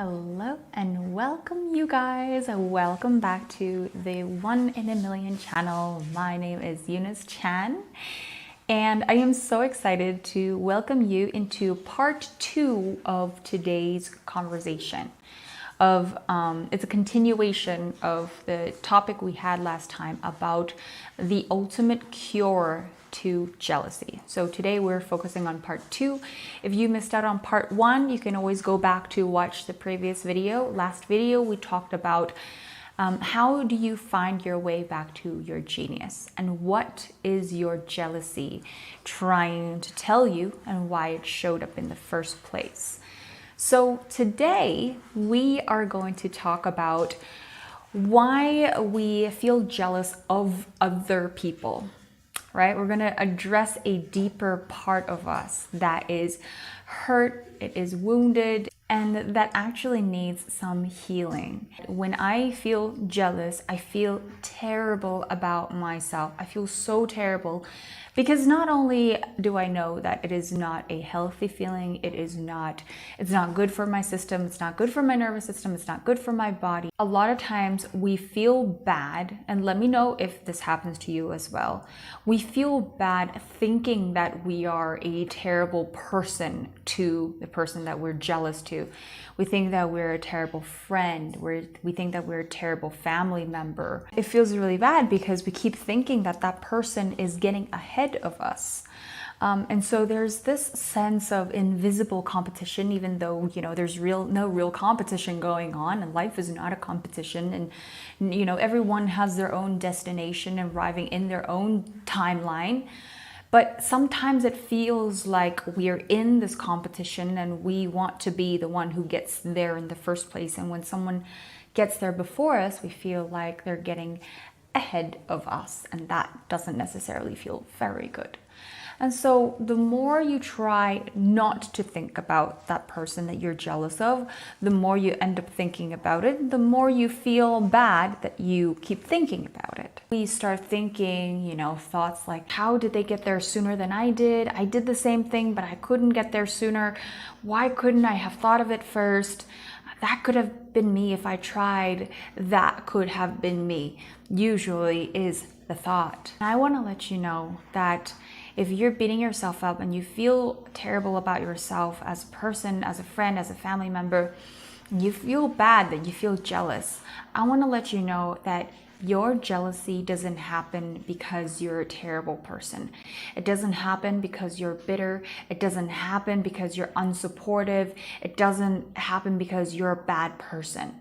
Hello and welcome, you guys. Welcome back to the 1 in a Million channel. My name is Eunice Chan, and I am so excited to welcome you into part 2 of today's conversation. It's a continuation of the topic we had last time about the ultimate cure to jealousy. So today we're focusing on part 2. If you missed out on part 1, you can always go back to watch the previous video. Last video we talked about how do you find your way back to your genius, and what is your jealousy trying to tell you, and why it showed up in the first place. So today we are going to talk about why we feel jealous of other people, right? We're going to address a deeper part of us that is hurt, it is wounded, and that actually needs some healing. When I feel jealous, I feel terrible about myself. I feel so terrible because not only do I know that it is not a healthy feeling, it's not good for my system, it's not good for my nervous system, it's not good for my body. A lot of times we feel bad, and let me know if this happens to you as well. We feel bad thinking that we are a terrible person to the person that we're jealous to. We think that we're a terrible friend, we think that we're a terrible family member. It feels really bad because we keep thinking that that person is getting ahead of us. And so there's this sense of invisible competition, even though, there's no real competition going on, and life is not a competition. And, everyone has their own destination, arriving in their own timeline. But sometimes it feels like we're in this competition and we want to be the one who gets there in the first place. And when someone gets there before us, we feel like they're getting ahead of us. And that doesn't necessarily feel very good. And so the more you try not to think about that person that you're jealous of, the more you end up thinking about it, the more you feel bad that you keep thinking about it. We start thinking, thoughts like, how did they get there sooner than I did? I did the same thing, but I couldn't get there sooner. Why couldn't I have thought of it first? That could have been me if I tried. That could have been me, usually is the thought. And I want to let you know that if you're beating yourself up and you feel terrible about yourself as a person, as a friend, as a family member, and you feel bad, that you feel jealous, I want to let you know that your jealousy doesn't happen because you're a terrible person. It doesn't happen because you're bitter. It doesn't happen because you're unsupportive. It doesn't happen because you're a bad person.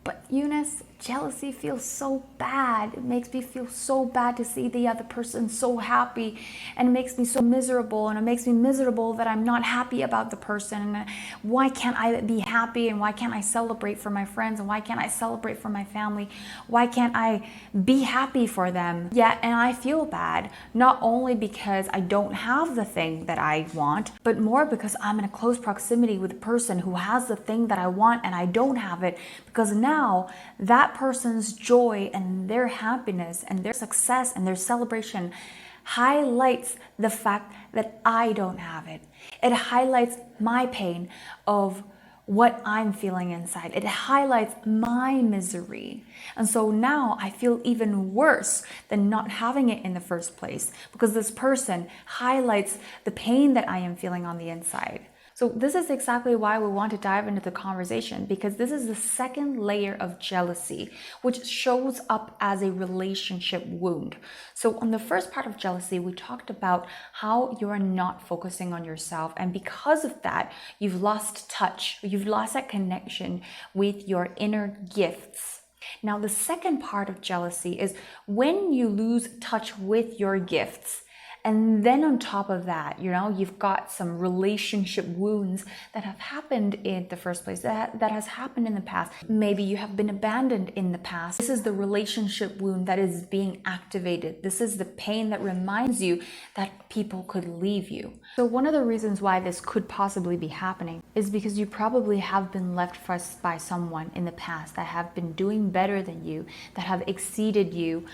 But Eunice, jealousy feels so bad. It makes me feel so bad to see the other person so happy, and it makes me so miserable, and it makes me miserable that I'm not happy about the person. Why can't I be happy, and why can't I celebrate for my friends, and why can't I celebrate for my family? Why can't I be happy for them? Yeah, and I feel bad, not only because I don't have the thing that I want, but more because I'm in a close proximity with a person who has the thing that I want and I don't have it, because now that person's joy and their happiness and their success and their celebration highlights the fact that I don't have it. It highlights my pain of what I'm feeling inside. It highlights my misery. And so now I feel even worse than not having it in the first place, because this person highlights the pain that I am feeling on the inside. So this is exactly why we want to dive into the conversation, because this is the second layer of jealousy, which shows up as a relationship wound. So on the first part of jealousy, we talked about how you are not focusing on yourself. And because of that, you've lost touch. You've lost that connection with your inner gifts. Now, the second part of jealousy is when you lose touch with your gifts. And then on top of that, you've got some relationship wounds that have happened in the first place, that has happened in the past. Maybe you have been abandoned in the past. This is the relationship wound that is being activated. This is the pain that reminds you that people could leave you. So one of the reasons why this could possibly be happening is because you probably have been left by someone in the past that have been doing better than you, that have exceeded you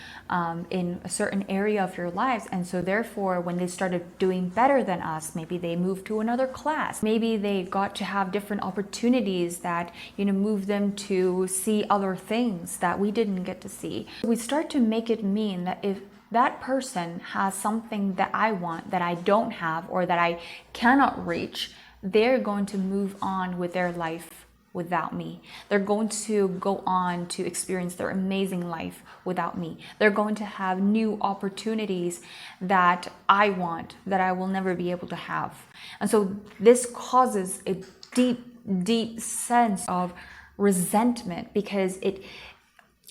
in a certain area of your lives. And so therefore, therefore, when they started doing better than us, maybe they moved to another class. Maybe they got to have different opportunities that, moved them to see other things that we didn't get to see. We start to make it mean that if that person has something that I want, that I don't have, or that I cannot reach, they're going to move on with their life without me. They're going to go on to experience their amazing life without me. They're going to have new opportunities that I want, that I will never be able to have. And so this causes a deep, deep sense of resentment, because it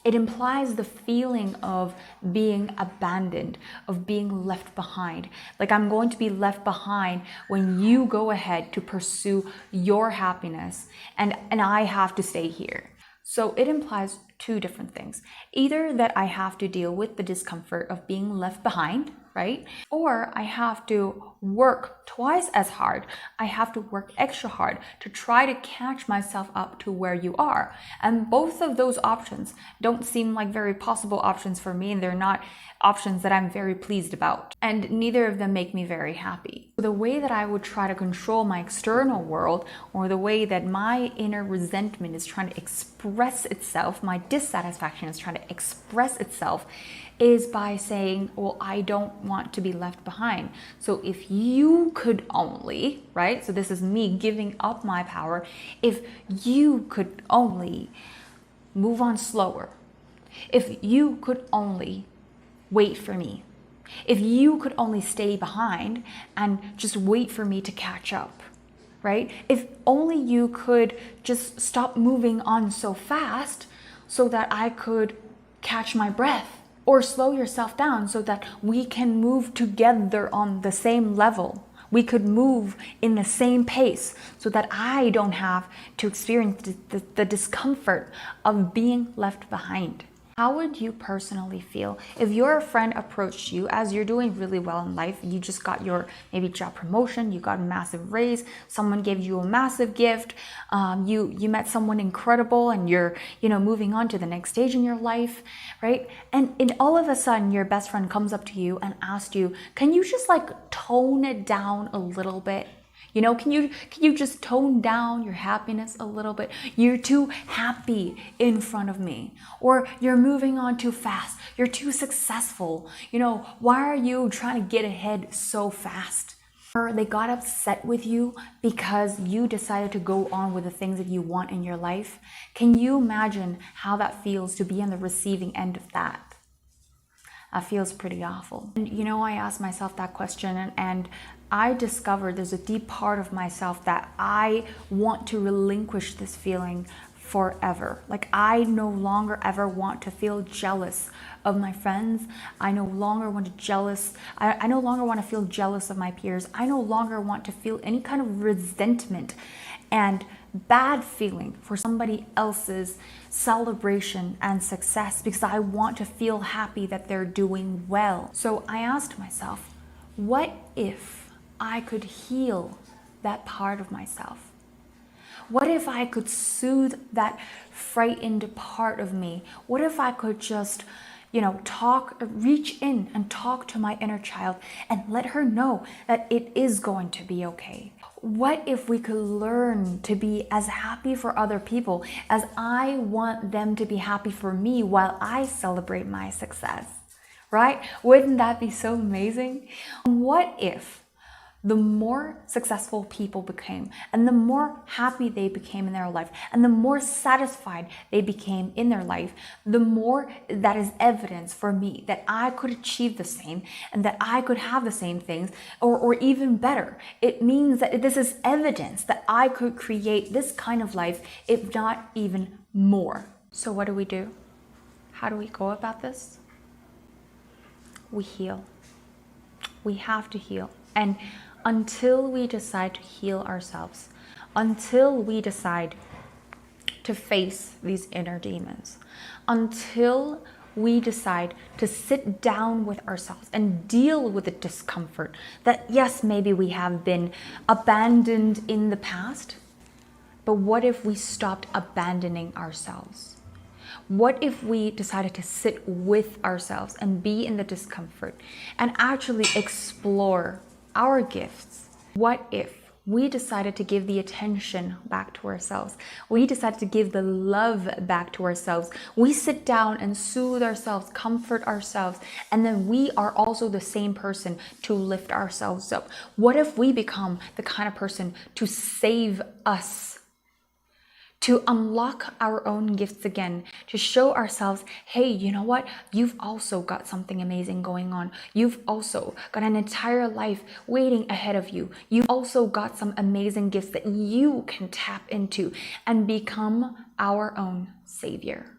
implies the feeling of being abandoned, of being left behind. Like, I'm going to be left behind when you go ahead to pursue your happiness, and I have to stay here. So it implies two different things. Either that I have to deal with the discomfort of being left behind, right? Or I have to work twice as hard. I have to work extra hard to try to catch myself up to where you are. And both of those options don't seem like very possible options for me, and they're not options that I'm very pleased about. And neither of them make me very happy. The way that I would try to control my external world, or the way that my inner resentment is trying to express itself, my dissatisfaction is trying to express itself, is by saying, well, I don't want to be left behind. So if you could only, right? So this is me giving up my power. If you could only move on slower, if you could only wait for me, if you could only stay behind and just wait for me to catch up, right? If only you could just stop moving on so fast so that I could catch my breath. Or slow yourself down so that we can move together on the same level. We could move in the same pace so that I don't have to experience the discomfort of being left behind. How would you personally feel if your friend approached you as you're doing really well in life? You just got your maybe job promotion, you got a massive raise, someone gave you a massive gift, you met someone incredible, and you're moving on to the next stage in your life, right? And all of a sudden your best friend comes up to you and asks you, can you just tone it down a little bit? Can you just tone down your happiness a little bit? You're too happy in front of me. Or you're moving on too fast. You're too successful. Why are you trying to get ahead so fast? Or they got upset with you because you decided to go on with the things that you want in your life. Can you imagine how that feels to be on the receiving end of that? That feels pretty awful. And I asked myself that question, and I discovered there's a deep part of myself that I want to relinquish this feeling forever. I no longer ever want to feel jealous of my friends. I no longer want I no longer want to feel jealous of my peers. I no longer want to feel any kind of resentment and bad feeling for somebody else's celebration and success, because I want to feel happy that they're doing well. So I asked myself, what if I could heal that part of myself? What if I could soothe that frightened part of me? What if I could just reach in and talk to my inner child and let her know that it is going to be okay? What if we could learn to be as happy for other people as I want them to be happy for me while I celebrate my success, right? Wouldn't that be so amazing? What if the more successful people became, and the more happy they became in their life, and the more satisfied they became in their life, the more that is evidence for me that I could achieve the same, and that I could have the same things, or even better. It means that this is evidence that I could create this kind of life, if not even more. So what do? How do we go about this? We heal. We have to heal. And until we decide to heal ourselves, until we decide to face these inner demons, until we decide to sit down with ourselves and deal with the discomfort that, yes, maybe we have been abandoned in the past, but what if we stopped abandoning ourselves? What if we decided to sit with ourselves and be in the discomfort and actually explore our gifts? What if we decided to give the attention back to ourselves? We decided to give the love back to ourselves. We sit down and soothe ourselves, comfort ourselves, and then we are also the same person to lift ourselves up. What if we become the kind of person to save us? To unlock our own gifts again, to show ourselves, hey, you know what? You've also got something amazing going on. You've also got an entire life waiting ahead of you. You've also got some amazing gifts that you can tap into and become our own savior.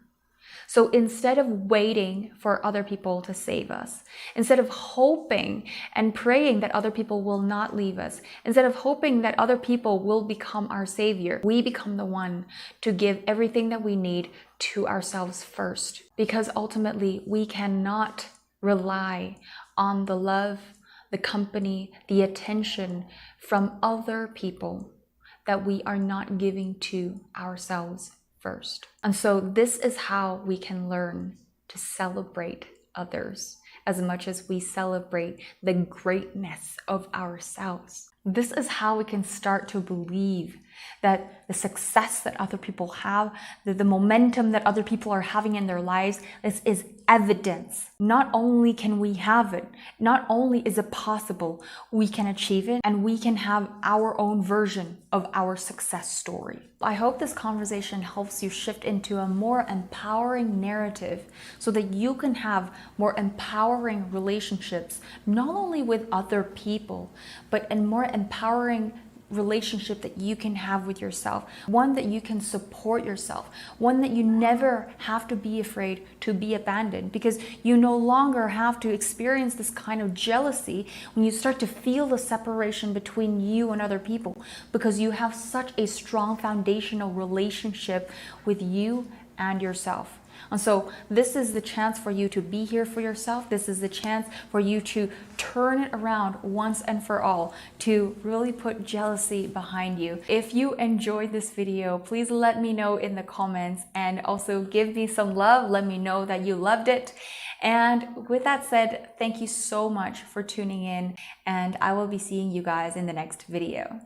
So instead of waiting for other people to save us, instead of hoping and praying that other people will not leave us, instead of hoping that other people will become our savior, we become the one to give everything that we need to ourselves first. Because ultimately, we cannot rely on the love, the company, the attention from other people that we are not giving to ourselves first. And so this is how we can learn to celebrate others as much as we celebrate the greatness of ourselves. This is how we can start to believe that the success that other people have, the momentum that other people are having in their lives, this is evidence. Not only can we have it, not only is it possible, we can achieve it, and we can have our own version of our success story. I hope this conversation helps you shift into a more empowering narrative so that you can have more empowering relationships, not only with other people, but a more empowering relationship that you can have with yourself, one that you can support yourself, one that you never have to be afraid to be abandoned, because you no longer have to experience this kind of jealousy when you start to feel the separation between you and other people, because you have such a strong foundational relationship with you and yourself. And so this is the chance for you to be here for yourself. This is the chance for you to turn it around once and for all, to really put jealousy behind you. If you enjoyed this video, please let me know in the comments, and also give me some love. Let me know that you loved it. And with that said, thank you so much for tuning in, and I will be seeing you guys in the next video.